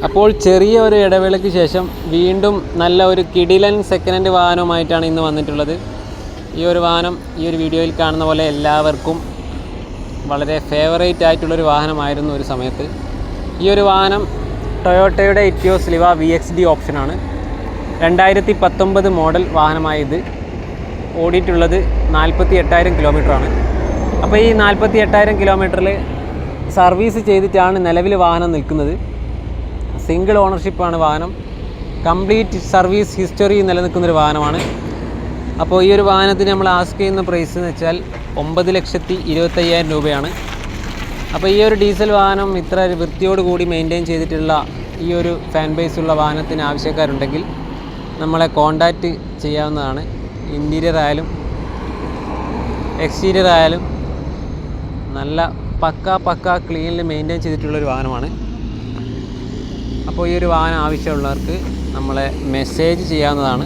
അപ്പോൾ ചെറിയ ഒരു ഇടവേളയ്ക്ക് ശേഷം വീണ്ടും നല്ല ഒരു കിടിലൻ സെക്കൻഡ് ഹാൻഡ് വാഹനവുമായിട്ടാണ് ഇന്ന് വന്നിട്ടുള്ളത്. ഈ ഒരു വാഹനം ഈ ഒരു വീഡിയോയിൽ കാണുന്ന പോലെ എല്ലാവർക്കും വളരെ ഫേവറേറ്റ് ആയിട്ടുള്ളൊരു വാഹനമായിരുന്നു ഒരു സമയത്ത്. ഈ ഒരു വാഹനം ടൊയോട്ടയുടെ ഇറ്റിയോസ് ലിവ VXD ഓപ്ഷനാണ്. 2019 മോഡൽ വാഹനമായത്. ഓടിയിട്ടുള്ളത് 48,000 കിലോമീറ്ററാണ്. അപ്പോൾ ഈ 48,000 കിലോമീറ്ററിൽ സർവീസ് ചെയ്തിട്ടാണ് നിലവിൽ വാഹനം നിൽക്കുന്നത്. സിംഗിൾ ഓണർഷിപ്പാണ് വാഹനം. കംപ്ലീറ്റ് സർവീസ് ഹിസ്റ്ററി നിലനിൽക്കുന്നൊരു വാഹനമാണ്. അപ്പോൾ ഈ ഒരു വാഹനത്തിന് നമ്മൾ ആസ്ക് ചെയ്യുന്ന പ്രൈസ് എന്ന് വെച്ചാൽ 9,25,000 രൂപയാണ്. അപ്പോൾ ഈ ഒരു ഡീസൽ വാഹനം ഇത്ര വൃത്തിയോടുകൂടി മെയിൻറ്റെയിൻ ചെയ്തിട്ടുള്ള ഈ ഒരു ഫാൻ ബേസ് ഉള്ള വാഹനത്തിന് ആവശ്യക്കാരുണ്ടെങ്കിൽ നമ്മളെ കോൺടാക്റ്റ് ചെയ്യാവുന്നതാണ്. ഇൻറ്റീരിയർ ആയാലും എക്സ്റ്റീരിയർ ആയാലും നല്ല പക്ക ക്ലീനിൽ മെയിൻറ്റെയിൻ ചെയ്തിട്ടുള്ളൊരു വാഹനമാണ്. അപ്പോൾ ഈ ഒരു വാഹനം ആവശ്യമുള്ളവർക്ക് നമ്മളെ മെസ്സേജ് ചെയ്യാവുന്നതാണ്.